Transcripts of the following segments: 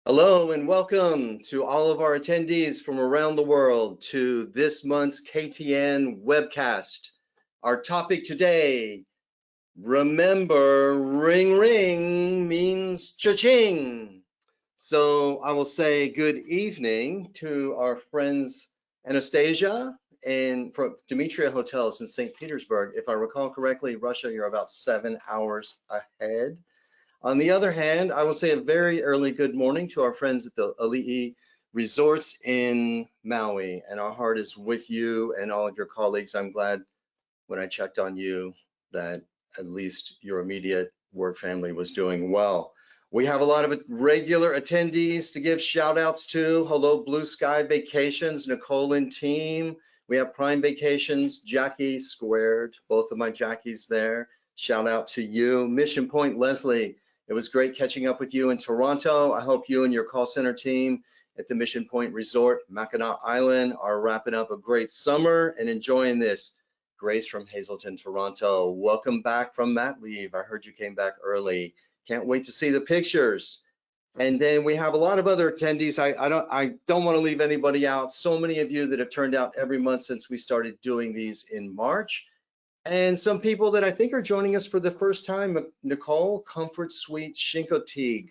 Hello and welcome to all of our attendees from around the world to this month's KTN webcast. Our topic today, remember ring ring means cha-ching. So I will say good evening to our friends Anastasia and from Demetria Hotels in St. Petersburg. If I recall correctly, Russia, you're about 7 hours ahead. On the other hand, I will say a very early good morning to our friends at the Ali'i Resorts in Maui, and our heart is with you and all of your colleagues. I'm glad when I checked on you that at least your immediate work family was doing well. We have a lot of regular attendees to give shout outs to. Hello, Blue Sky Vacations, Nicole and team. We have Prime Vacations, Jackie Squared, both of my Jackies there. Shout out to you. Mission Point, Leslie. It was great catching up with you in Toronto. I hope you and your call center team at the Mission Point Resort, Mackinac Island, are wrapping up a great summer and enjoying this. Grace from Hazleton, Toronto. Welcome back from mat leave. I heard you came back early. Can't wait to see the pictures. And then we have a lot of other attendees. I don't want to leave anybody out. So many of you that have turned out every month since we started doing these in March. And some people that I think are joining us for the first time. Nicole, Comfort Suite Shinkotig.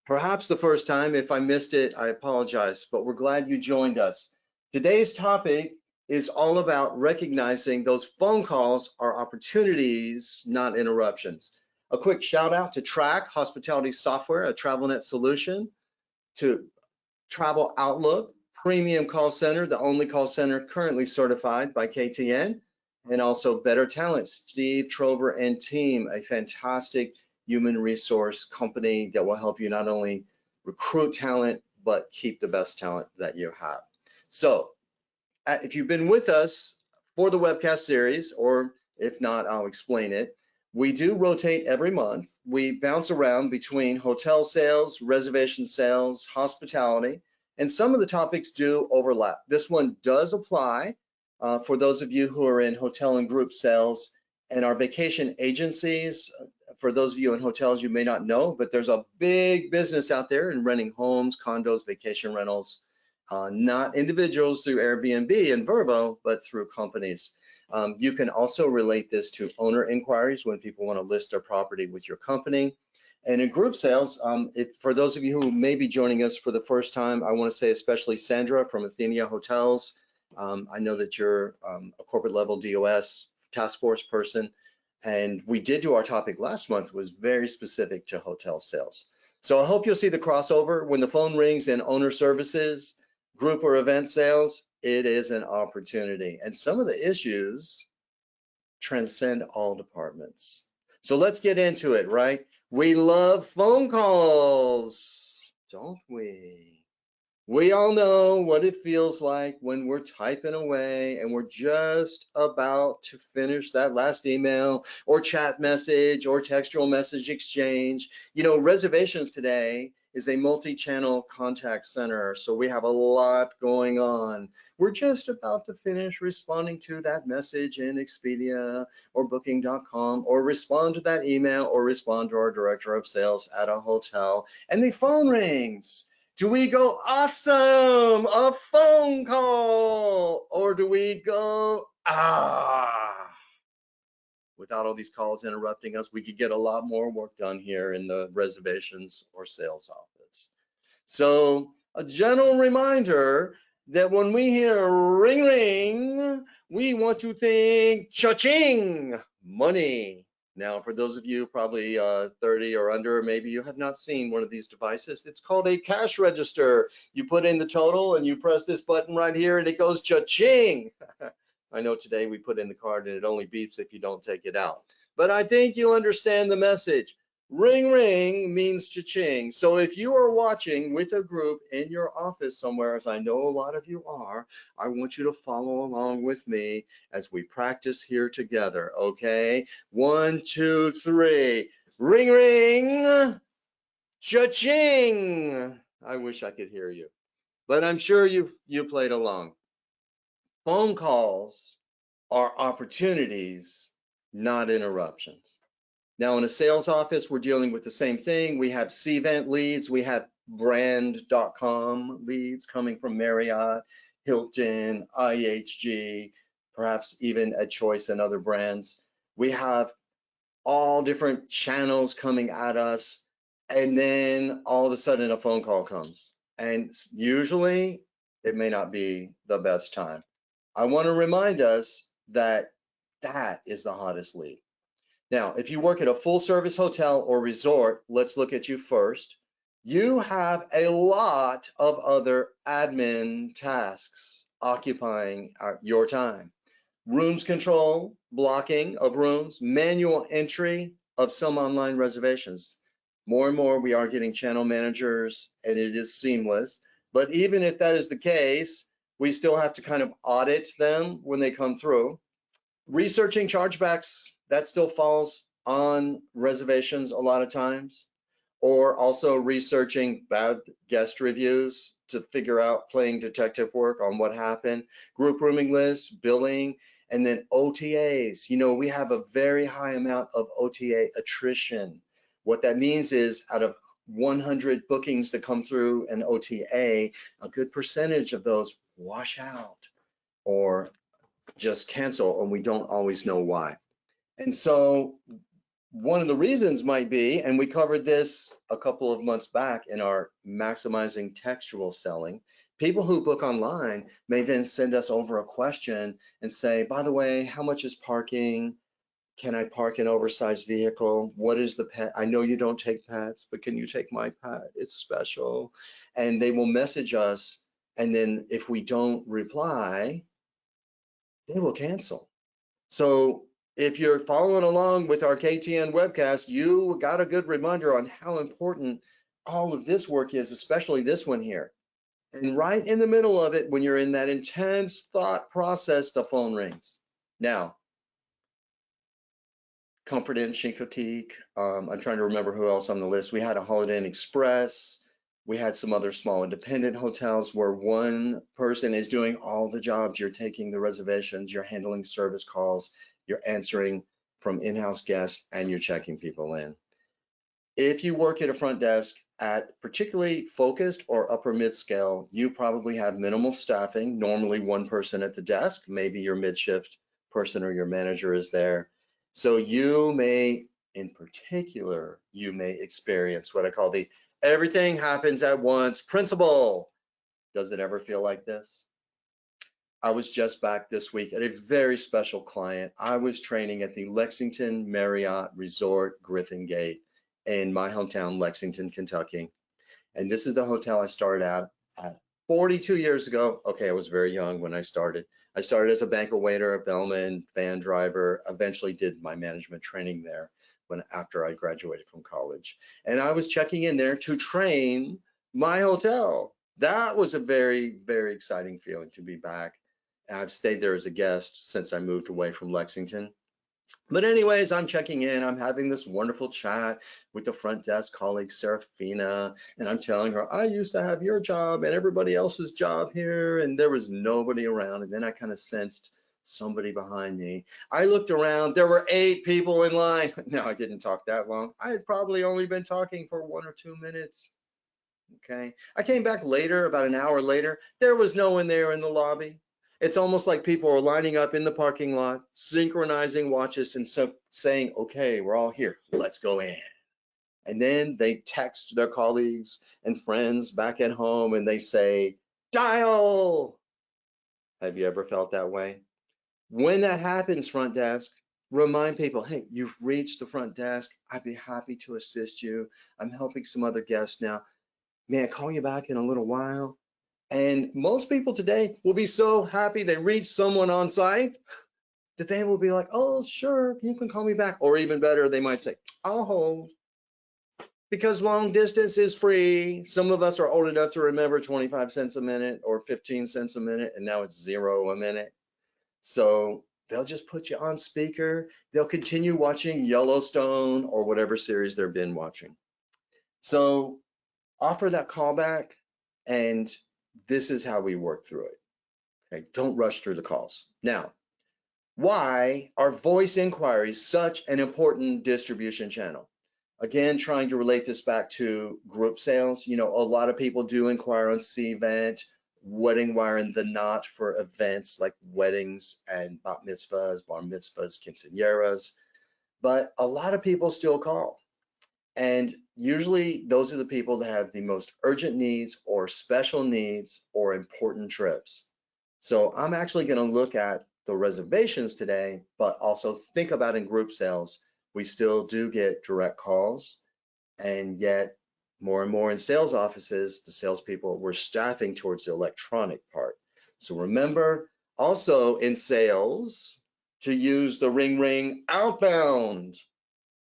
Perhaps the first time. If I missed it, I apologize, but we're glad you joined us. Today's topic is all about recognizing those phone calls are opportunities, not interruptions. A quick shout out to Track Hospitality Software, a TravelNet solution, to Travel Outlook, Premium Call Center, the only call center currently certified by KTN, and also Better Talent, Steve Trover and team, a fantastic human resource company that will help you not only recruit talent, but keep the best talent that you have. So if you've been with us for the webcast series, or if not, I'll explain it. We do rotate every month. We bounce around between hotel sales, reservation sales, hospitality, and some of the topics do overlap. This one does apply for those of you who are in hotel and group sales and our vacation agencies. For those of you in hotels, you may not know, but there's a big business out there in renting homes, condos, vacation rentals, not individuals through Airbnb and Vrbo, but through companies. You can also relate this to owner inquiries when people want to list their property with your company. And in group sales, for those of you who may be joining us for the first time, I want to say especially Sandra from Athenia Hotels. I know that you're a corporate level DOS task force person, and we did do our topic last month was very specific to hotel sales. So I hope you'll see the crossover when the phone rings in owner services, group or event sales. It is an opportunity, and some of the issues transcend all departments. So let's get into it, right? We love phone calls, don't we? We all know what it feels like when we're typing away and we're just about to finish that last email or chat message or textual message exchange. You know, Reservations today is a multi-channel contact center, so we have a lot going on. We're just about to finish responding to that message in Expedia or Booking.com, or respond to that email, or respond to our director of sales at a hotel, and the phone rings. Do we go, awesome, a phone call? Or do we go, without all these calls interrupting us, we could get a lot more work done here in the reservations or sales office. So a general reminder that when we hear ring ring, we want to think cha-ching, money. Now, for those of you probably 30 or under, maybe you have not seen one of these devices. It's called a cash register. You put in the total and you press this button right here and it goes cha-ching. I know today we put in the card and it only beeps if you don't take it out. But I think you understand the message. Ring ring means cha-ching. So if you are watching with a group in your office somewhere, as I know a lot of you are, I want you to follow along with me as we practice here together, okay? 1, 2, 3. Ring ring, cha-ching. I wish I could hear you, but I'm sure you played along. Phone calls are opportunities, not interruptions. Now, in a sales office, we're dealing with the same thing. We have Cvent leads, we have brand.com leads coming from Marriott, Hilton, IHG, perhaps even a Choice and other brands. We have all different channels coming at us, and then all of a sudden a phone call comes. And usually it may not be the best time. I want to remind us that that is the hottest lead. Now, if you work at a full service hotel or resort, let's look at you first. You have a lot of other admin tasks occupying your time. Rooms control, blocking of rooms, manual entry of some online reservations. More and more, we are getting channel managers, and it is seamless. But even if that is the case, we still have to kind of audit them when they come through. Researching chargebacks, that still falls on reservations a lot of times, or also researching bad guest reviews to figure out, playing detective work on what happened, group rooming lists, billing, and then OTAs. You know, we have a very high amount of OTA attrition. What that means is out of 100 bookings that come through an OTA, a good percentage of those wash out or just cancel, and we don't always know why. And so one of the reasons might be, and we covered this a couple of months back in our maximizing textual selling, people who book online may then send us over a question and say, by the way, how much is parking? Can I park an oversized vehicle? What is the pet? I know you don't take pets, but can you take my pet? It's special. And they will message us. And then if we don't reply, they will cancel. So if you're following along with our KTN webcast, you got a good reminder on how important all of this work is, especially this one here. And right in the middle of it, when you're in that intense thought process, the phone rings. Now, Comfort Inn, Chincoteague, I'm trying to remember who else on the list. We had a Holiday Inn Express. We had some other small independent hotels where one person is doing all the jobs. You're taking the reservations, you're handling service calls, you're answering from in-house guests, and you're checking people in. If you work at a front desk at particularly focused or upper mid-scale, you probably have minimal staffing, normally one person at the desk, maybe your mid-shift person or your manager is there. So you may, in particular, you may experience what I call the everything happens at once principle. Does it ever feel like this? I was just back this week at a very special client. I was training at the Lexington Marriott Resort Griffin Gate in my hometown, Lexington, Kentucky. And this is the hotel I started out at 42 years ago. Okay, I was very young when I started. I started as a banquet waiter, a bellman, van driver, eventually did my management training there after I graduated from college. And I was checking in there to train my hotel. That was a very, very exciting feeling to be back. I've stayed there as a guest since I moved away from Lexington. But anyways, I'm checking in. I'm having this wonderful chat with the front desk colleague, Serafina, and I'm telling her, I used to have your job and everybody else's job here, and there was nobody around. And then I kind of sensed somebody behind me. I looked around. There were 8 people in line. No, I didn't talk that long. I had probably only been talking for 1 or 2 minutes. Okay. I came back later, about an hour later. There was no one there in the lobby. It's almost like people are lining up in the parking lot, synchronizing watches and so saying, okay, we're all here, let's go in. And then they text their colleagues and friends back at home and they say, dial. Have you ever felt that way? When that happens, front desk, remind people, hey, you've reached the front desk. I'd be happy to assist you. I'm helping some other guests now. May I call you back in a little while? And most people today will be so happy they reach someone on site that they will be like, oh, sure, you can call me back. Or even better, they might say, I'll hold. Because long distance is free. Some of us are old enough to remember 25 cents a minute or 15 cents a minute, and now it's 0 a minute. So they'll just put you on speaker. They'll continue watching Yellowstone or whatever series they've been watching. So offer that callback, and this is how we work through it. Okay, don't rush through the calls. Now, Why are voice inquiries such an important distribution channel? Again, trying to relate this back to group sales. You know, a lot of people do inquire on Cvent, wedding wire, and the knot for events like weddings and bat mitzvahs, bar mitzvahs, quinceañeras. But a lot of people still call. And usually those are the people that have the most urgent needs or special needs or important trips. So I'm actually going to look at the reservations today, but also think about in group sales, we still do get direct calls, and yet more and more in sales offices, the salespeople, we're staffing towards the electronic part. So remember also in sales to use the ring ring outbound.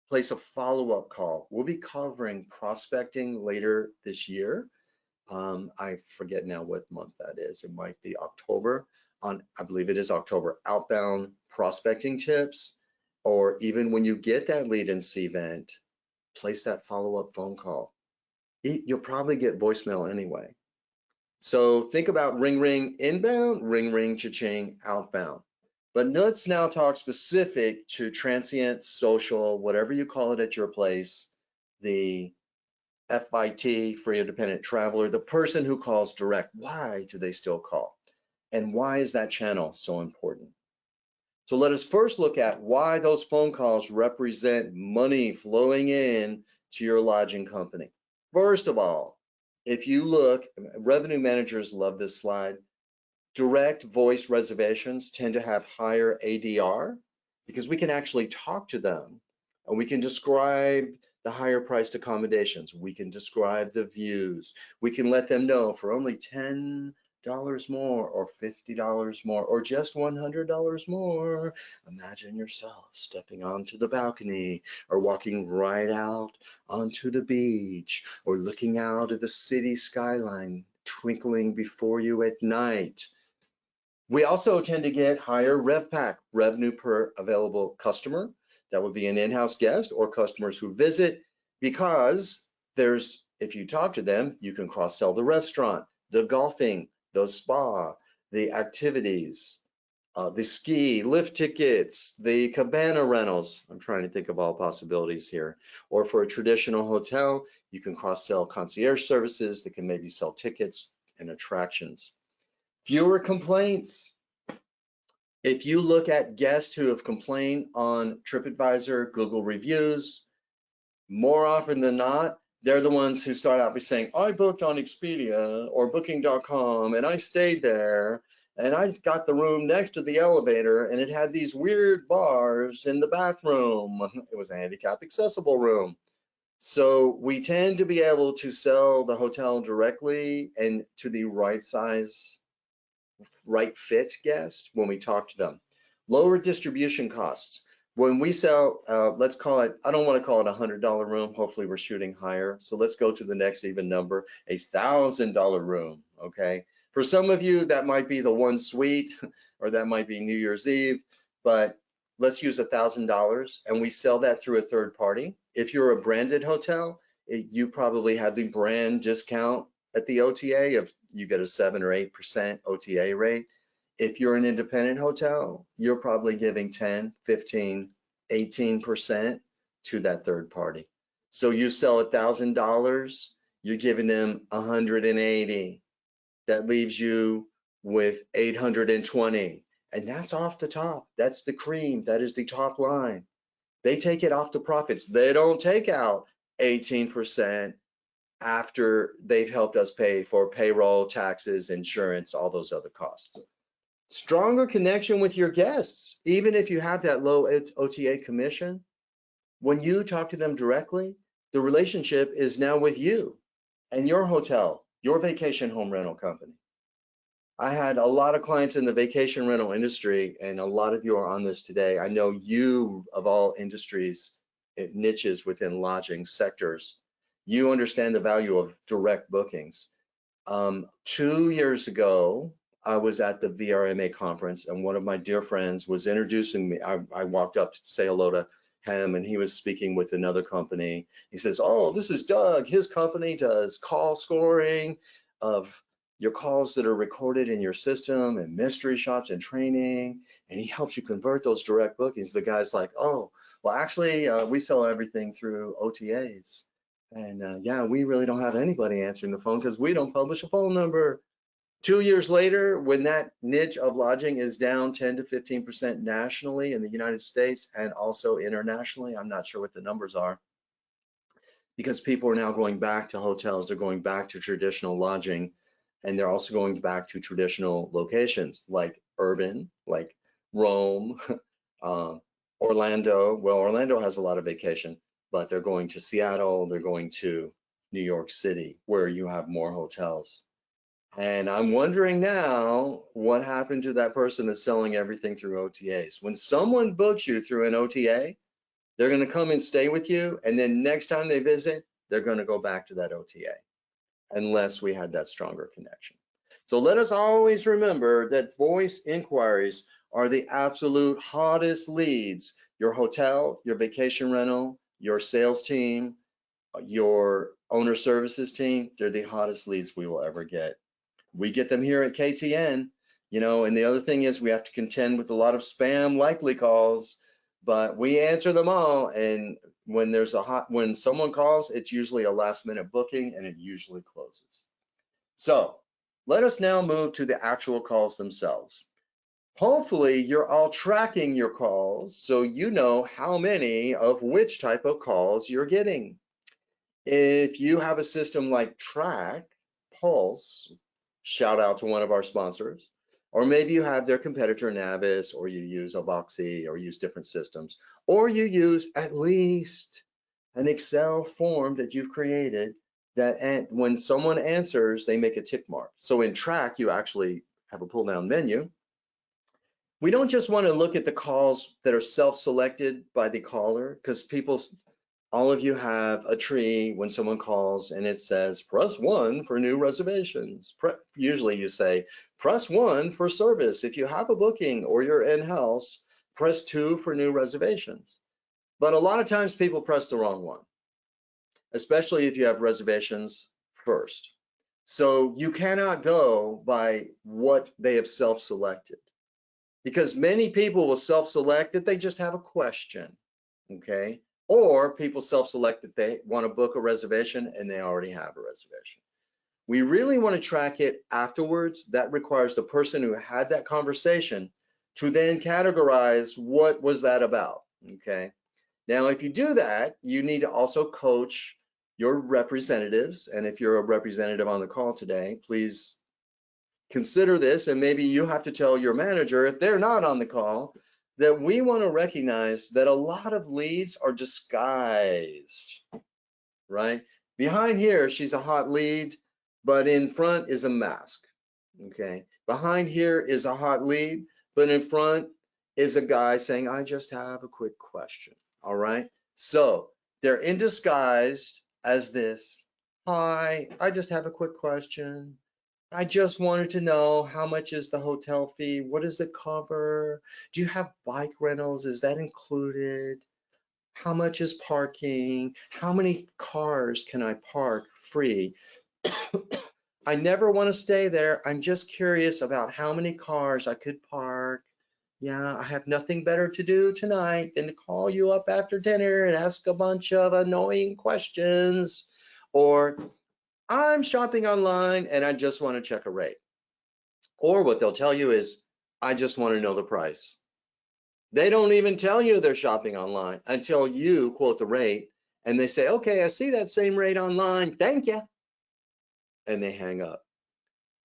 Place a follow-up call. We'll be covering prospecting later this year. I forget now what month that is. It might be October. I believe it is October. Outbound prospecting tips, or even when you get that lead in Cvent, place that follow-up phone call. You'll probably get voicemail anyway. So think about ring ring inbound, ring ring cha-ching outbound. But let's now talk specific to transient, social, whatever you call it at your place, the FIT, free independent traveler, the person who calls direct. Why do they still call? And why is that channel so important? So let us first look at why those phone calls represent money flowing in to your lodging company. First of all, if you look, revenue managers love this slide. Direct voice reservations tend to have higher ADR because we can actually talk to them and we can describe the higher priced accommodations. We can describe the views. We can let them know for only $10 more or $50 more or just $100 more. Imagine yourself stepping onto the balcony or walking right out onto the beach or looking out at the city skyline twinkling before you at night. We also tend to get higher RevPAC, revenue per available customer. That would be an in-house guest or customers who visit, because if you talk to them, you can cross-sell the restaurant, the golfing, the spa, the activities, the ski, lift tickets, the cabana rentals. I'm trying to think of all possibilities here. Or for a traditional hotel, you can cross-sell concierge services that can maybe sell tickets and attractions. Fewer complaints. If you look at guests who have complained on TripAdvisor, Google reviews, more often than not, they're the ones who start out by saying, I booked on Expedia or Booking.com and I stayed there and I got the room next to the elevator and it had these weird bars in the bathroom. It was a handicap accessible room. So we tend to be able to sell the hotel directly and to the right size, right fit guest when we talk to them. Lower distribution costs. When we sell, let's call it, I don't want to call it $100 room. Hopefully we're shooting higher. So let's go to the next even number, $1,000 room, okay? For some of you, that might be the one suite or that might be New Year's Eve, but let's use $1,000 and we sell that through a third party. If you're a branded hotel, you probably have the brand discount at the OTA of you get a 7 or 8% OTA rate. If you're an independent hotel, you're probably giving 10, 15, 18% to that third party. So you sell $1,000, you're giving them 180. That leaves you with 820. And that's off the top. That's the cream. That is the top line. They take it off the profits. They don't take out 18% after they've helped us pay for payroll, taxes, insurance, all those other costs. Stronger connection with your guests. Even if you have that low OTA commission, when you talk to them directly, the relationship is now with you and your hotel, your vacation home rental company. I had a lot of clients in the vacation rental industry, and a lot of you are on this today. I know you, of all industries, niches within lodging sectors, you understand the value of direct bookings. 2 years ago, I was at the VRMA conference and one of my dear friends was introducing me. I walked up to say hello to him and he was speaking with another company. He says, oh, this is Doug. His company does call scoring of your calls that are recorded in your system and mystery shops and training, and he helps you convert those direct bookings. The guy's like, oh, well, actually, we sell everything through OTAs. And yeah, we really don't have anybody answering the phone because we don't publish a phone number. 2 years later, when that niche of lodging is down 10 to 15% nationally in the United States and also internationally, I'm not sure what the numbers are, because people are now going back to hotels, they're going back to traditional lodging, and they're also going back to traditional locations like urban, like Rome, uh, Orlando. Well, Orlando has a lot of vacation, but they're going to Seattle, they're going to New York City, where you have more hotels. And I'm wondering now what happened to that person that's selling everything through OTAs. When someone books you through an OTA, they're going to come and stay with you, and then next time they visit, they're going to go back to that OTA, unless we had that stronger connection. So let us always remember that voice inquiries are the absolute hottest leads. Your hotel, your vacation rental, your sales team, your owner services team, they're the hottest leads we will ever get. We get them here at KTN, and the other thing is we have to contend with a lot of spam likely calls, but we answer them all. And when someone calls, it's usually a last minute booking and it usually closes. So let us now move to the actual calls themselves. Hopefully you're all tracking your calls so you know how many of which type of calls you're getting. If you have a system like Track, Pulse, shout out to one of our sponsors, or maybe you have their competitor Navis, or you use Avoxy, or use different systems, or you use at least an Excel form that you've created that when someone answers, they make a tick mark. So in Track, you actually have a pull down menu. We don't just want to look at the calls that are self-selected by the caller, because all of you have a tree when someone calls and it says, press 1 for new reservations. Usually you say, press 1 for service. If you have a booking or you're in-house, press 2 for new reservations. But a lot of times people press the wrong one, especially if you have reservations first. So you cannot go by what they have self-selected, because many people will self-select that they just have a question, okay? Or people self-select that they want to book a reservation and they already have a reservation. We really want to track it afterwards. That requires the person who had that conversation to then categorize what was that about, okay? Now, if you do that, you need to also coach your representatives. And if you're a representative on the call today, please consider this, and maybe you have to tell your manager if they're not on the call, that we want to recognize that a lot of leads are disguised, right? Behind here, she's a hot lead, but in front is a mask, okay? Behind here is a hot lead, but in front is a guy saying, I just have a quick question, all right? So they're in disguise as this, hi, I just have a quick question. I just wanted to know, how much is the hotel fee? What does it cover? Do you have bike rentals? Is that included? How much is parking? How many cars can I park free? I never want to stay there. I'm just curious about how many cars I could park. Yeah, I have nothing better to do tonight than to call you up after dinner and ask a bunch of annoying questions. Or I'm shopping online and I just want to check a rate. Or what they'll tell you is, I just want to know the price. They don't even tell you they're shopping online until you quote the rate and they say, okay, I see that same rate online, thank you. And they hang up.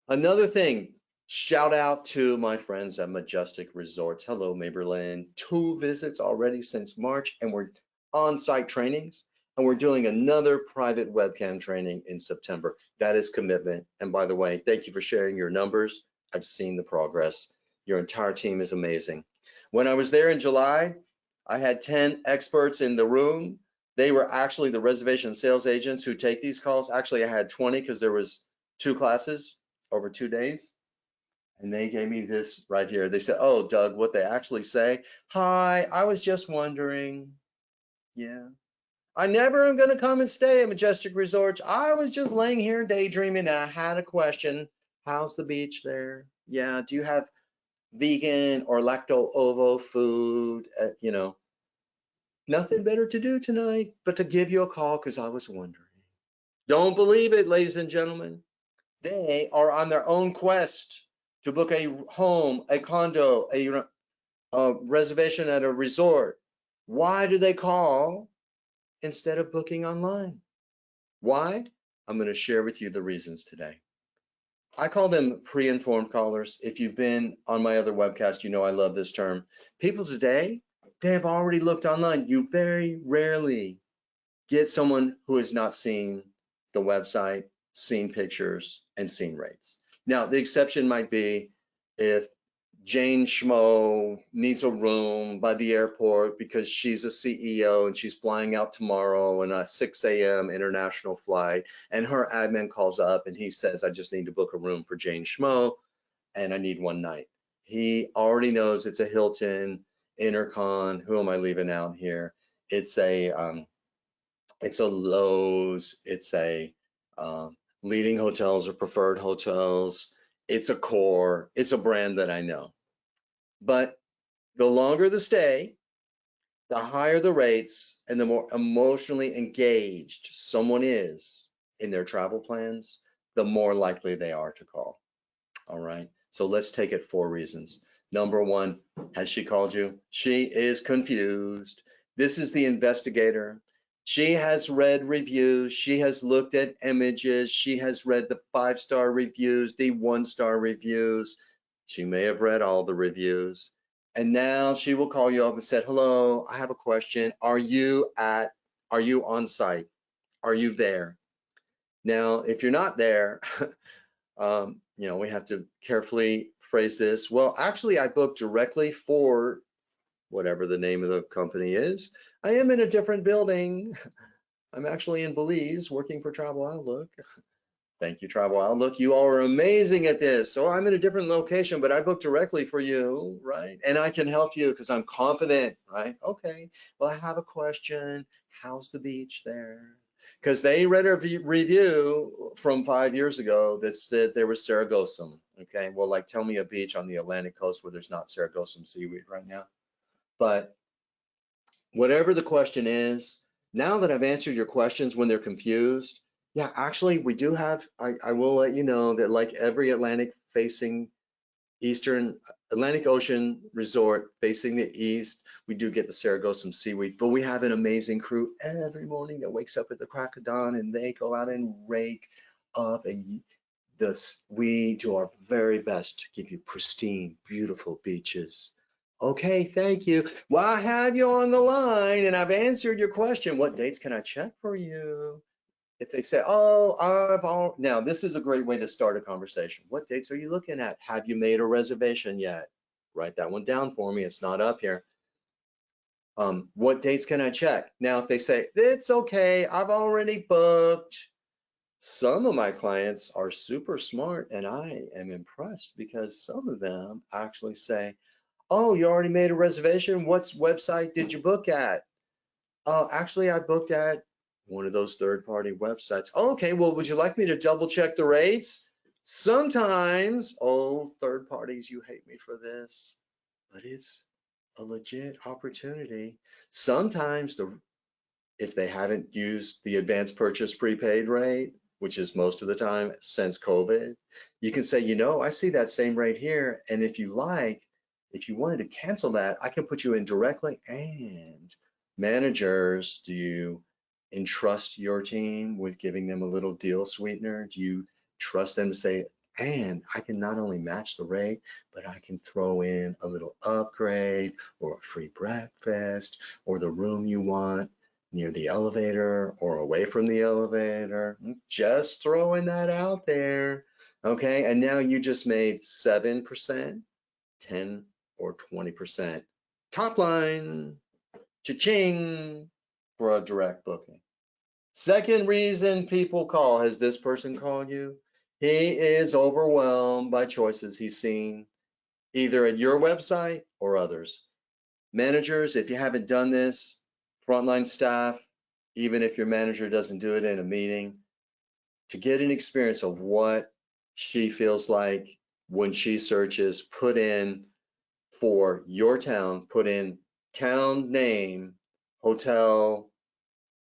Another thing, shout out to my friends at Majestic Resorts. Hello, Maberlin. 2 visits already since March, and we're on-site trainings, and we're doing another private webcam training in September. That is commitment. And by the way, thank you for sharing your numbers. I've seen the progress. Your entire team is amazing. When I was there in July, I had 10 experts in the room. They were actually the reservation sales agents who take these calls. Actually, I had 20 because there was 2 classes over 2 days. And they gave me this right here. They said, oh, Doug, what they actually say, hi, I was just wondering. Yeah. I never am going to come and stay at Majestic Resorts. I was just laying here daydreaming and I had a question. How's the beach there? Yeah, do you have vegan or lacto-ovo food? Nothing better to do tonight but to give you a call because I was wondering. Don't believe it, ladies and gentlemen. They are on their own quest to book a home, a condo, a reservation at a resort. Why do they call instead of booking online? Why? I'm going to share with you the reasons today. I call them pre-informed callers. If you've been on my other webcast, you know I love this term. People today, they have already looked online. You very rarely get someone who has not seen the website, seen pictures, and seen rates. Now, the exception might be if Jane Schmo needs a room by the airport because she's a CEO and she's flying out tomorrow on a 6 a.m. international flight, and her admin calls up and he says, I just need to book a room for Jane Schmo and I need one night. He already knows it's a Hilton, Intercon. Who am I leaving out here? It's a Lowe's, it's a leading hotels or preferred hotels, it's a core, it's a brand that I know. But the longer the stay, the higher the rates, and the more emotionally engaged someone is in their travel plans, the more likely they are to call. All right. So let's take it 4 reasons. Number one, has she called you? She is confused. This is the investigator. She has read reviews. She has looked at images. She has read the 5-star reviews, the 1-star reviews. She may have read all the reviews. And now she will call you up and say, hello, I have a question. Are you on site? Are you there? Now, if you're not there, we have to carefully phrase this. Well, actually, I booked directly for whatever the name of the company is. I am in a different building. I'm actually in Belize working for Travel Outlook. Thank you, Travel Outlook. You all are amazing at this. So I'm in a different location, but I booked directly for you, right? And I can help you because I'm confident, right? Okay, well, I have a question. How's the beach there? Because they read a review from 5 years ago that said there was Sargassum. Okay, well, like tell me a beach on the Atlantic coast where there's not Sargassum seaweed right now. But whatever the question is, now that I've answered your questions when they're confused, yeah, actually, we do have, I will let you know that like every Atlantic facing Eastern Atlantic Ocean resort facing the east, we do get the Sargassum seaweed, but we have an amazing crew every morning that wakes up at the crack of dawn and they go out and rake up and we do our very best to give you pristine, beautiful beaches. Okay, thank you. Well, I have you on the line and I've answered your question. What dates can I check for you? If they say, oh, now this is a great way to start a conversation. What dates are you looking at? Have you made a reservation yet? Write that one down for me. It's not up here. What dates can I check? Now, if they say, it's okay, I've already booked. Some of my clients are super smart and I am impressed because some of them actually say, oh, you already made a reservation? What website did you book at? Oh, actually, I booked at one of those third-party websites. Okay, well, would you like me to double check the rates? Sometimes, oh, third parties, you hate me for this, but it's a legit opportunity. Sometimes if they haven't used the advanced purchase prepaid rate, which is most of the time since COVID, you can say, I see that same rate here. And if you wanted to cancel that, I can put you in directly. And managers, do you entrust your team with giving them a little deal sweetener? Do you trust them to say, and I can not only match the rate, but I can throw in a little upgrade or a free breakfast or the room you want near the elevator or away from the elevator. Just throwing that out there. Okay, and now you just made 7%, 10 or 20% top line, cha-ching, for a direct booking. Second reason people call, has this person called you? He is overwhelmed by choices he's seen either at your website or others. Managers, if you haven't done this, frontline staff, even if your manager doesn't do it in a meeting, to get an experience of what she feels like when she searches, put in for your town, put in town name, hotel,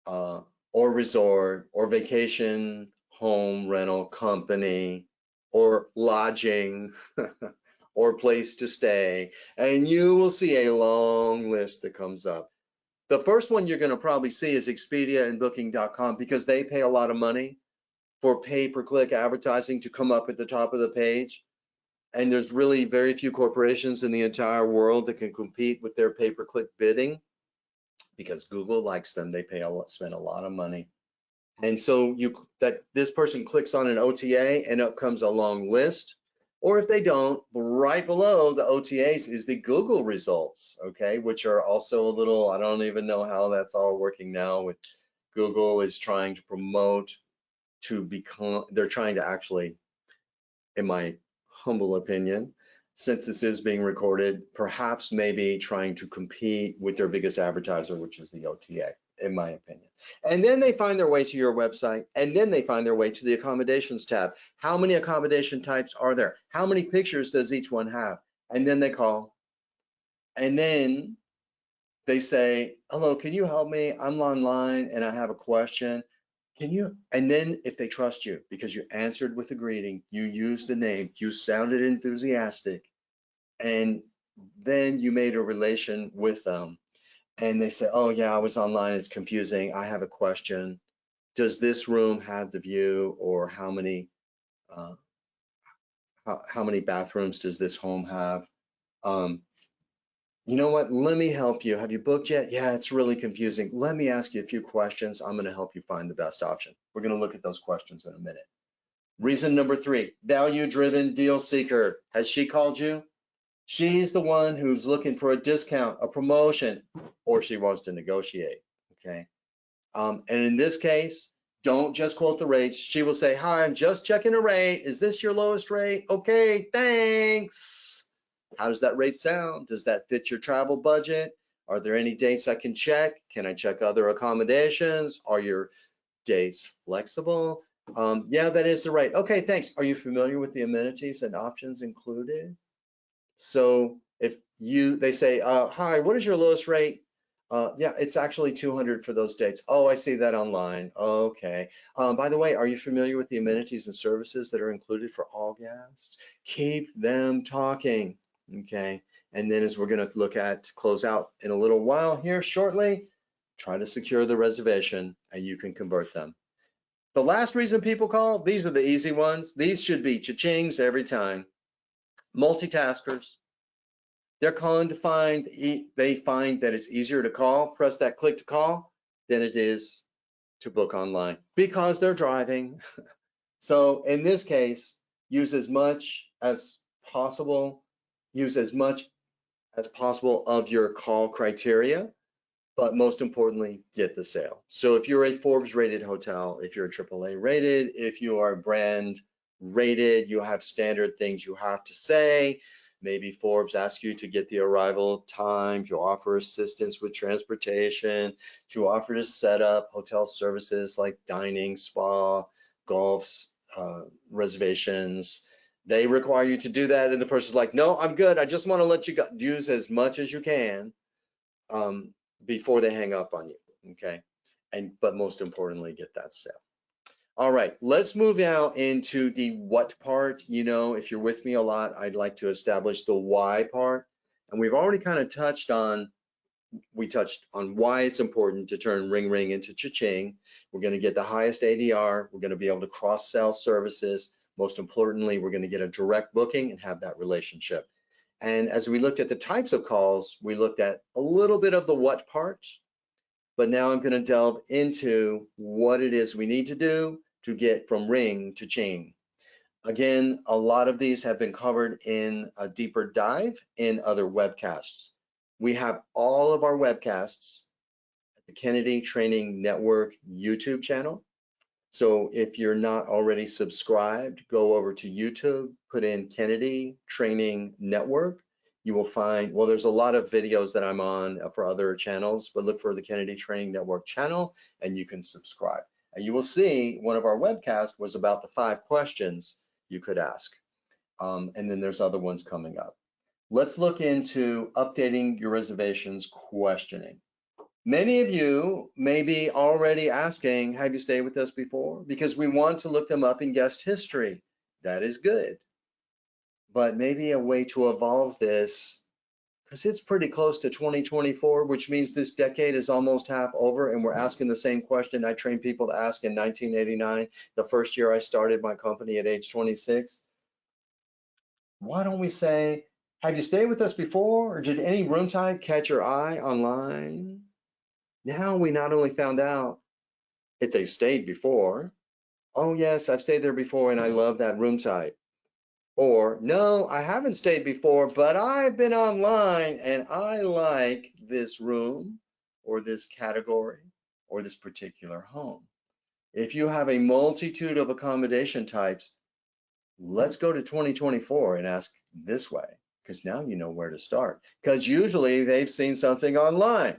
uh, or resort, or vacation home rental company, or lodging, or place to stay, and you will see a long list that comes up. The first one you're going to probably see is Expedia and Booking.com because they pay a lot of money for pay-per-click advertising to come up at the top of the page. And there's really very few corporations in the entire world that can compete with their pay-per-click bidding because Google likes them. They spend a lot of money. And so this person clicks on an OTA and up comes a long list. Or if they don't, right below the OTAs is the Google results, okay, which are also a little, I don't even know how that's all working now with Google is trying to promote to become, they're trying to actually, in my humble opinion, since this is being recorded, perhaps maybe trying to compete with their biggest advertiser, which is the OTA, in my opinion. And then they find their way to your website, and then they find their way to the accommodations tab. How many accommodation types are there? How many pictures does each one have? And then they call, and then they say, hello, can you help me? I'm online and I have a question. Can you, and then if they trust you because you answered with a greeting, you used the name, you sounded enthusiastic, and then you made a relation with them and they say, oh yeah, I was online, it's confusing, I have a question. Does this room have the view, or uh, how many bathrooms does this home have? Um, you know what, let me help you. Have you booked yet? Yeah, it's really confusing. Let me ask you a few questions. I'm gonna help you find the best option. We're gonna look at those questions in a minute. Reason number 3, value-driven deal seeker. Has she called you? She's the one who's looking for a discount, a promotion, or she wants to negotiate, okay? And in this case, don't just quote the rates. She will say, hi, I'm just checking a rate. Is this your lowest rate? Okay, thanks. How does that rate sound? Does that fit your travel budget? Are there any dates I can check? Can I check other accommodations? Are your dates flexible? Yeah, that is the rate. Okay, thanks. Are you familiar with the amenities and options included? So if they say, hi, what is your lowest rate? Yeah, it's actually 200 for those dates. Oh, I see that online. Okay. By the way, are you familiar with the amenities and services that are included for all guests? Keep them talking. Okay. And then as we're going to look at close out in a little while here shortly, try to secure the reservation and you can convert them. The last reason people call, these are the easy ones. These should be cha-chings every time. Multitaskers. They're calling to they find that it's easier to call, press that click to call, than it is to book online because they're driving. So in this case, use as much as possible, use as much as possible of your call criteria, but most importantly, get the sale. So if you're a Forbes rated hotel, if you're a AAA rated, if you are brand rated, you have standard things you have to say. Maybe Forbes asks you to get the arrival time, to offer assistance with transportation, to offer to set up hotel services like dining, spa, golfs, reservations. They require you to do that, and the person's like, no, I'm good. I just want to let you use as much as you can. Before they hang up on you, okay? But most importantly, get that sale. All right, let's move now into the what part. You know, if you're with me a lot, I'd like to establish the why part. And we've already kind of touched on why it's important to turn Ring Ring into Cha-Ching. We're going to get the highest ADR. We're going to be able to cross-sell services. Most importantly, we're going to get a direct booking and have that relationship. And as we looked at the types of calls, we looked at a little bit of the what part, but now I'm going to delve into what it is we need to do to get from ring to ching. Again, a lot of these have been covered in a deeper dive in other webcasts. We have all of our webcasts at the Kennedy Training Network YouTube channel. So if you're not already subscribed, go over to YouTube, put in Kennedy Training Network. You will find, well, there's a lot of videos that I'm on for other channels, but look for the Kennedy Training Network channel and you can subscribe. And you will see one of our webcasts was about the 5 questions you could ask. And then there's other ones coming up. Let's look into updating your reservations questioning. Many of you may be already asking, have you stayed with us before? Because we want to look them up in guest history. That is good. But maybe a way to evolve this, because it's pretty close to 2024, which means this decade is almost half over, and we're asking the same question I trained people to ask in 1989, the first year I started my company at age 26. Why don't we say, have you stayed with us before, or did any room type catch your eye online? Now we not only found out if they stayed before, oh yes, I've stayed there before and I love that room type. Or no, I haven't stayed before, but I've been online and I like this room or this category or this particular home. If you have a multitude of accommodation types, let's go to 2024 and ask this way, because now you know where to start. Because usually they've seen something online.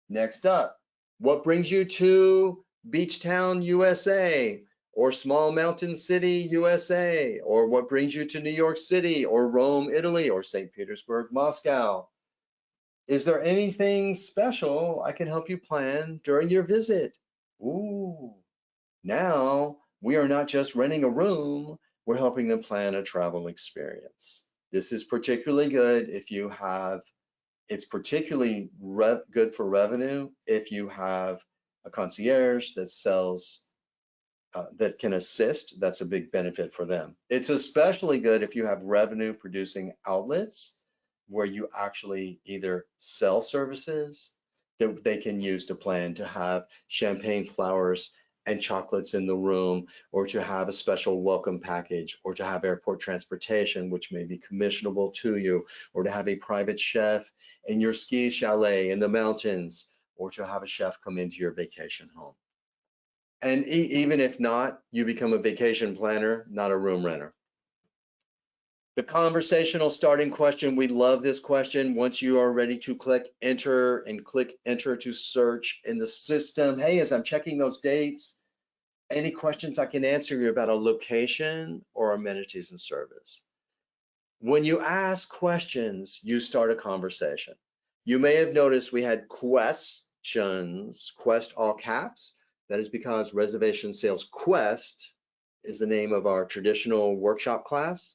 Next up, what brings you to Beach Town, USA, or Small Mountain City, USA, or what brings you to New York City, or Rome, Italy, or St. Petersburg, Moscow? Is there anything special I can help you plan during your visit? Ooh, now we are not just renting a room, we're helping them plan a travel experience. This is particularly good if you have it's particularly good for revenue if you have a concierge that sells, that can assist. That's a big benefit for them. It's especially good if you have revenue producing outlets where you actually either sell services that they can use to plan to have champagne flowers and chocolates in the room, or to have a special welcome package, or to have airport transportation, which may be commissionable to you, or to have a private chef in your ski chalet in the mountains, or to have a chef come into your vacation home. And even if not, you become a vacation planner, not a room renter. The conversational starting question, we love this question. Once you are ready to click enter and click enter to search in the system, hey, as I'm checking those dates, any questions I can answer you about a location or amenities and service. When you ask questions, you start a conversation. You may have noticed we had questions, quest all caps. That is because Reservation Sales Quest is the name of our traditional workshop class.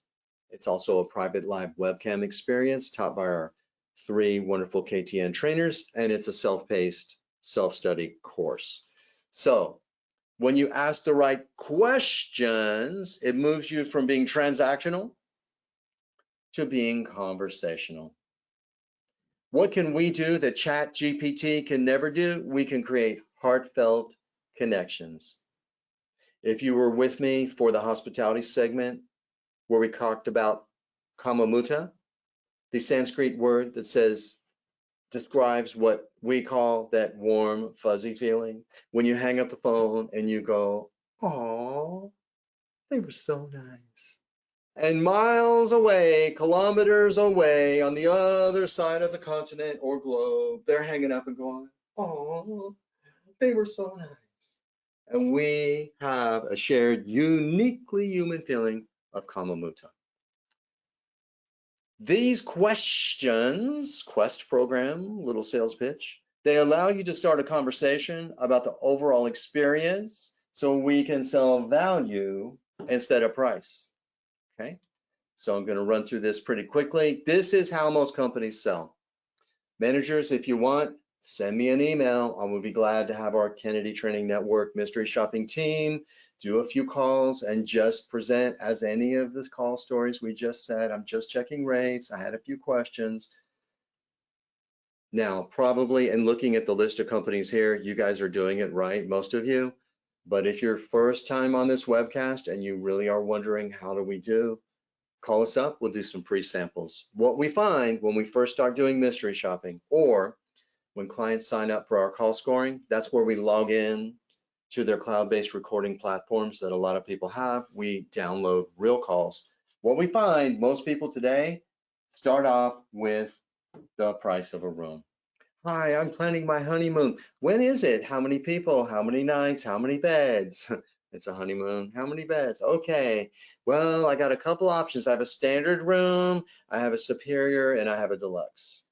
It's also a private live webcam experience taught by our 3 wonderful KTN trainers, and it's a self-paced, self-study course. So when you ask the right questions, it moves you from being transactional to being conversational. What can we do that Chat GPT can never do? We can create heartfelt connections. If you were with me for the hospitality segment where we talked about kamamutta, the Sanskrit word that describes what we call that warm, fuzzy feeling when you hang up the phone and you go, "Oh, they were so nice." And miles away, kilometers away, on the other side of the continent or globe, they're hanging up and going, "Oh, they were so nice." And we have a shared, uniquely human feeling of kamamutta. These questions, Quest program, little sales pitch, they allow you to start a conversation about the overall experience so we can sell value instead of price. Okay, so I'm going to run through this pretty quickly. This is how most companies sell. Managers, if you want, send me an email. I will be glad to have our Kennedy Training Network mystery shopping team do a few calls and just present as any of the call stories we just said. I'm just checking rates. I had a few questions. Now, probably, and looking at the list of companies here, you guys are doing it right, most of you. But if you're first time on this webcast and you really are wondering, how do we do? Call us up. We'll do some free samples. What we find when we first start doing mystery shopping, or when clients sign up for our call scoring, that's where we log in to their cloud-based recording platforms that a lot of people have. We download real calls. What we find, most people today start off with the price of a room. Hi, I'm planning my honeymoon. When is it? How many people? How many nights? How many beds? It's a honeymoon. How many beds? Okay. Well, I got a couple options. I have a standard room, I have a superior, and I have a deluxe.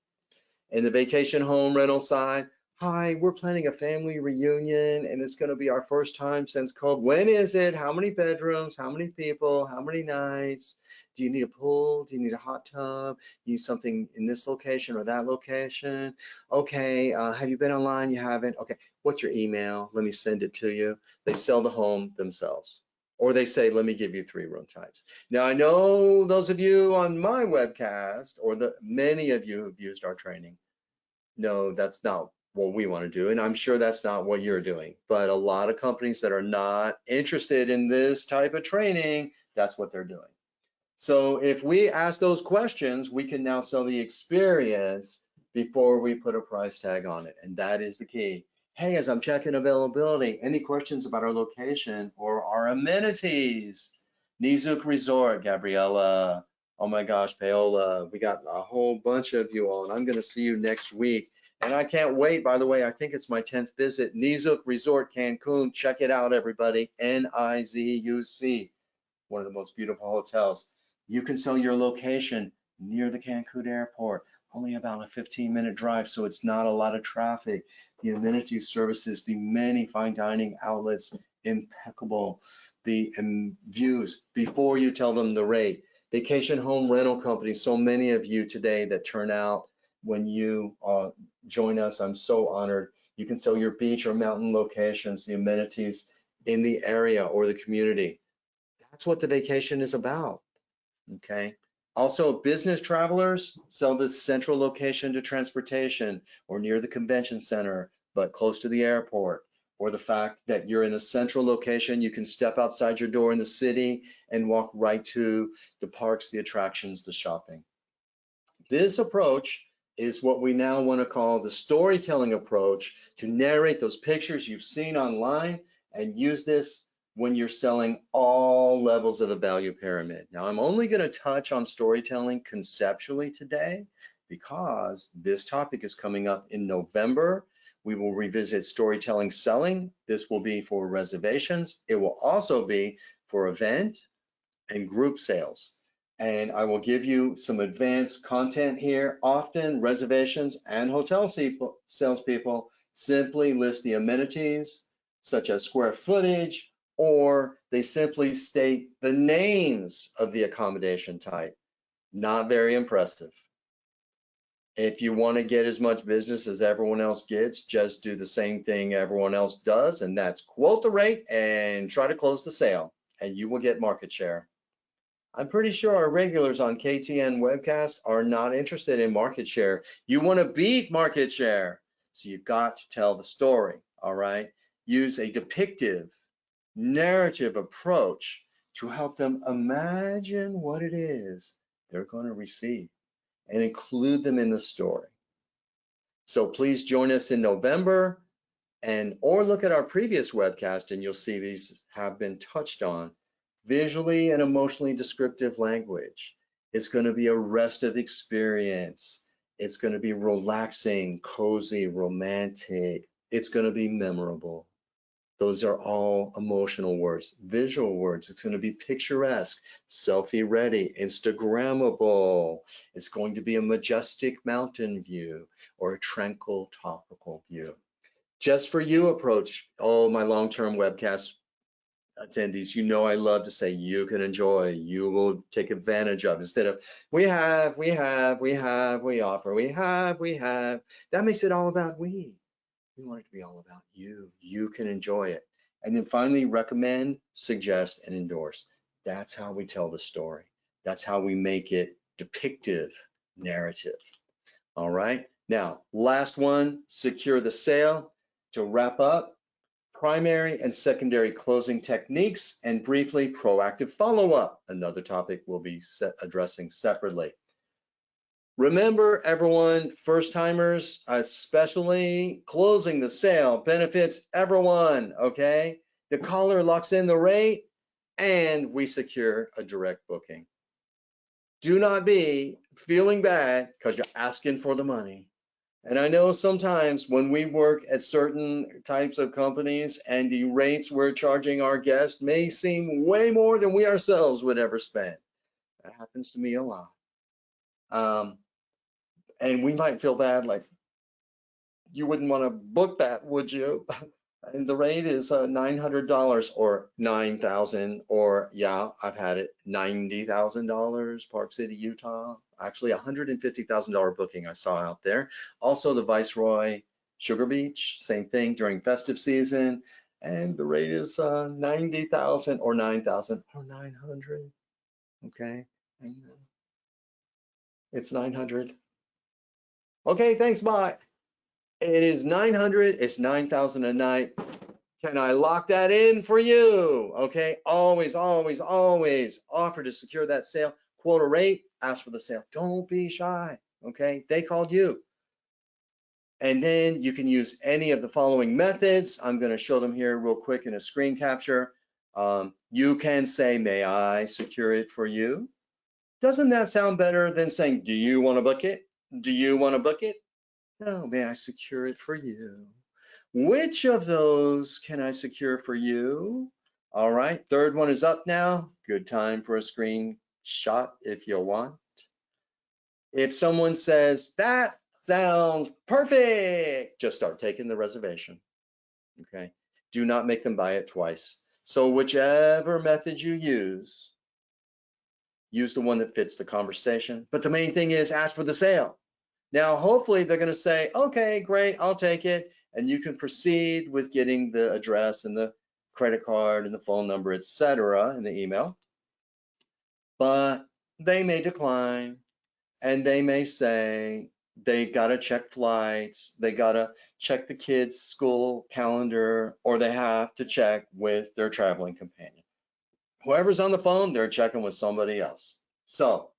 In the vacation home rental side, hi, we're planning a family reunion and it's going to be our first time since COVID. When is it? How many bedrooms? How many people? How many nights? Do you need a pool? Do you need a hot tub? You need something in this location or that location? Okay, have you been online? You haven't? Okay, what's your email? Let me send it to you. They sell the home themselves. Or they say, let me give you 3 room types. Now, I know those of you on my webcast, or the many of you who've used our training, no, that's not what we want to do. And I'm sure that's not what you're doing. But a lot of companies that are not interested in this type of training, that's what they're doing. So if we ask those questions, we can now sell the experience before we put a price tag on it. And that is the key. Hey, as I'm checking availability, any questions about our location or our amenities? Nizuk Resort, Gabriella. Oh my gosh, Paola. We got a whole bunch of you all, and I'm going to see you next week. And I can't wait, by the way, I think it's my 10th visit. Nizuk Resort, Cancun. Check it out, everybody. Nizuc. One of the most beautiful hotels. You can sell your location near the Cancun airport, only about a 15-minute drive, so it's not a lot of traffic. The amenity services, the many fine dining outlets, impeccable. The views before you tell them the rate. Vacation home rental companies, so many of you today that turn out when you join us, I'm so honored. You can sell your beach or mountain locations, the amenities in the area or the community. That's what the vacation is about, okay? Also, business travelers sell the central location to transportation or near the convention center, but close to the airport, or the fact that you're in a central location, you can step outside your door in the city and walk right to the parks, the attractions, the shopping. This approach is what we now want to call the storytelling approach, to narrate those pictures you've seen online and use this when you're selling all levels of the value pyramid. Now, I'm only going to touch on storytelling conceptually today because this topic is coming up in November. We will revisit storytelling selling. This will be for reservations. It will also be for event and group sales. And I will give you some advanced content here. Often reservations and hotel salespeople simply list the amenities such as square footage, or they simply state the names of the accommodation type. Not very impressive. If you want to get as much business as everyone else gets, just do the same thing everyone else does, and that's quote the rate and try to close the sale, and you will get market share. I'm pretty sure our regulars on KTN webcast are not interested in market share. You want to beat market share, so you've got to tell the story, all right? Use a depictive, narrative approach to help them imagine what it is they're going to receive and include them in the story. So please join us in November, or look at our previous webcast and you'll see these have been touched on. Visually and emotionally descriptive language. It's going to be a restive experience. It's going to be relaxing, cozy, romantic. It's going to be memorable. Those are all emotional words. Visual words, it's going to be picturesque, selfie ready, Instagrammable. It's going to be a majestic mountain view or a tranquil tropical view. Just for you approach, oh, my long-term webcast attendees, you know I love to say you can enjoy, you will take advantage of, instead of we have, we offer, we have. That makes it all about we. We want it to be all about you. You can enjoy it. And then finally, recommend, suggest, and endorse. That's how we tell the story. That's how we make it depictive narrative. All right. Now, last one, secure the sale. To wrap up, primary and secondary closing techniques, and briefly, proactive follow-up, another topic we'll be addressing separately. Remember, everyone, first timers, especially, closing the sale benefits everyone, okay? The caller locks in the rate and we secure a direct booking. Do not be feeling bad because you're asking for the money. And I know sometimes when we work at certain types of companies and the rates we're charging our guests may seem way more than we ourselves would ever spend. That happens to me a lot. Um, and we might feel bad, like, you wouldn't want to book that, would you? And the rate is $900 or 9,000, or yeah, I've had it $90,000, Park City, Utah. Actually, $150,000 booking I saw out there. Also, the Viceroy Sugar Beach, same thing during festive season, and the rate is 90,000 or 9,000 or 900. Okay, and it's 900. Okay, thanks, bye. It is 900. It's 9,000 a night. Can I lock that in for you? Okay, always, always, always offer to secure that sale. Quote a rate, ask for the sale. Don't be shy. Okay, they called you. And then you can use any of the following methods. I'm going to show them here real quick in a screen capture. You can say, may I secure it for you? Doesn't that sound better than saying, do you want to book it? Do you want to book it? No, may I secure it for you? Which of those can I secure for you? All right, third one is up now. Good time for a screenshot if you want. If someone says, that sounds perfect, just start taking the reservation, okay? Do not make them buy it twice. So whichever method you use the one that fits the conversation. But the main thing is ask for the sale. Now, hopefully they're going to say, okay, great, I'll take it. And you can proceed with getting the address and the credit card and the phone number, etc., in the email. But they may decline, and they may say they got to check flights, they got to check the kids' school calendar, or they have to check with their traveling companion. Whoever's on the phone, they're checking with somebody else. So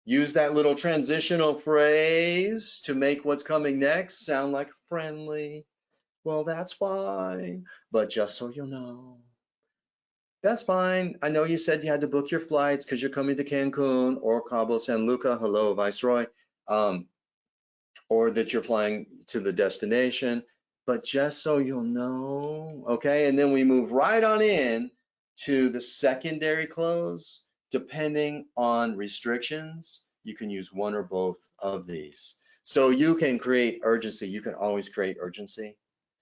use that little transitional phrase to make what's coming next sound like friendly. Well, that's fine, but just so you know, that's fine. I know you said you had to book your flights because you're coming to Cancun or Cabo San Lucas, hello, Viceroy, or that you're flying to the destination, but just so you'll know, okay? And then we move right on in to the secondary close. Depending on restrictions, you can use one or both of these. So you can create urgency. You can always create urgency.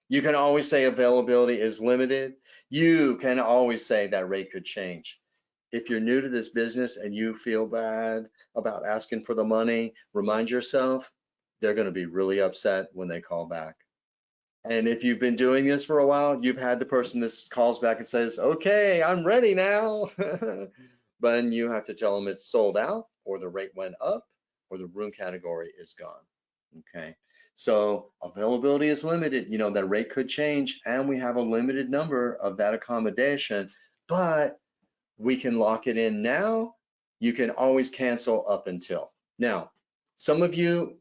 You can always say availability is limited. You can always say that rate could change. If you're new to this business and you feel bad about asking for the money, remind yourself they're going to be really upset when they call back. And if you've been doing this for a while, you've had the person that calls back and says, okay, I'm ready now. But then you have to tell them it's sold out, or the rate went up, or the room category is gone. Okay, so availability is limited. You know, that rate could change, and we have a limited number of that accommodation, but we can lock it in now. You can always cancel up until. Now, some of you,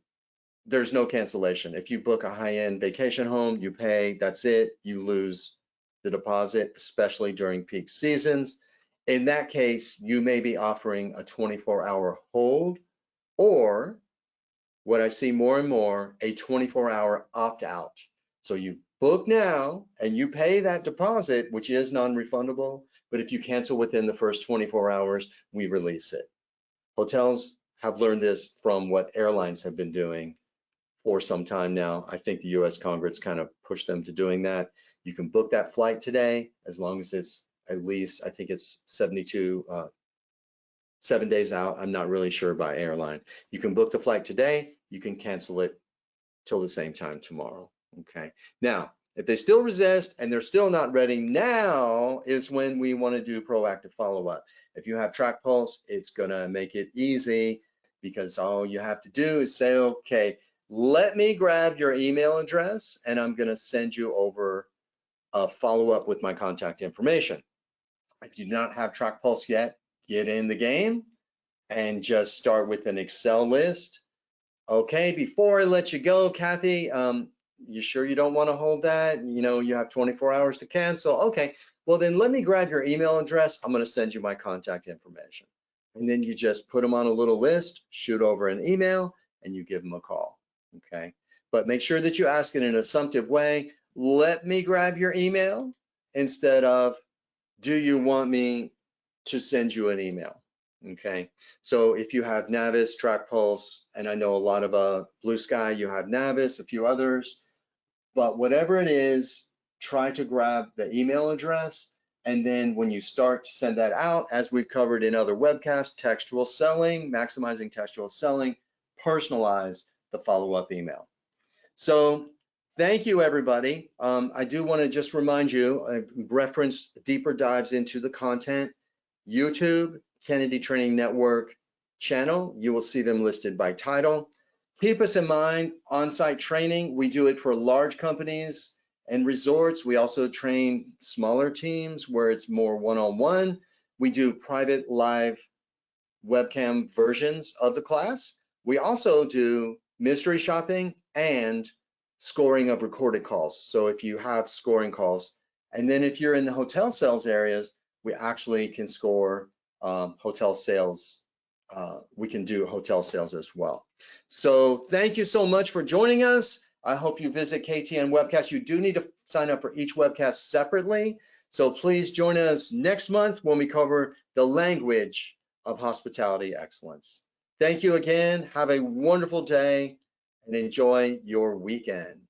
there's no cancellation. If you book a high-end vacation home, you pay, that's it, you lose the deposit, especially during peak seasons. In that case, you may be offering a 24-hour hold, or what I see more and more, a 24-hour opt-out. So you book now and you pay that deposit, which is non-refundable, but if you cancel within the first 24 hours, we release it. Hotels have learned this from what airlines have been doing for some time now. I think the US Congress kind of pushed them to doing that. You can book that flight today as long as it's at least, I think it's 7 days out. I'm not really sure by airline. You can book the flight today, you can cancel it till the same time tomorrow. Okay. Now, if they still resist and they're still not ready, now is when we want to do proactive follow-up. If you have Track Pulse, it's going to make it easy, because all you have to do is say, okay, let me grab your email address and I'm going to send you over a follow-up with my contact information. If you do not have Track Pulse yet, get in the game and just start with an Excel list. Okay, before I let you go, Kathy, you sure you don't want to hold that? You know, you have 24 hours to cancel. Okay, well then let me grab your email address. I'm going to send you my contact information. And then you just put them on a little list, shoot over an email, and you give them a call. Okay, but make sure that you ask in an assumptive way. Let me grab your email instead of, do you want me to send you an email? Okay, so if you have Navis, TrackPulse, and I know a lot of Blue Sky, you have Navis, a few others, but whatever it is, try to grab the email address. And then when you start to send that out, as we've covered in other webcasts, textual selling, maximizing textual selling, personalize the follow-up email. So thank you, everybody. I do want to just remind you, I referenced deeper dives into the content. YouTube, Kennedy Training Network channel, you will see them listed by title. Keep us in mind, on-site training, we do it for large companies and resorts. We also train smaller teams where it's more one-on-one. We do private live webcam versions of the class. We also do mystery shopping and scoring of recorded calls. So if you have scoring calls, and then if you're in the hotel sales areas, we actually can score hotel sales. We can do hotel sales as well. So thank you so much for joining us. I hope you visit KTN Webcast. You do need to sign up for each webcast separately. So please join us next month when we cover the language of hospitality excellence. Thank you again. Have a wonderful day and enjoy your weekend.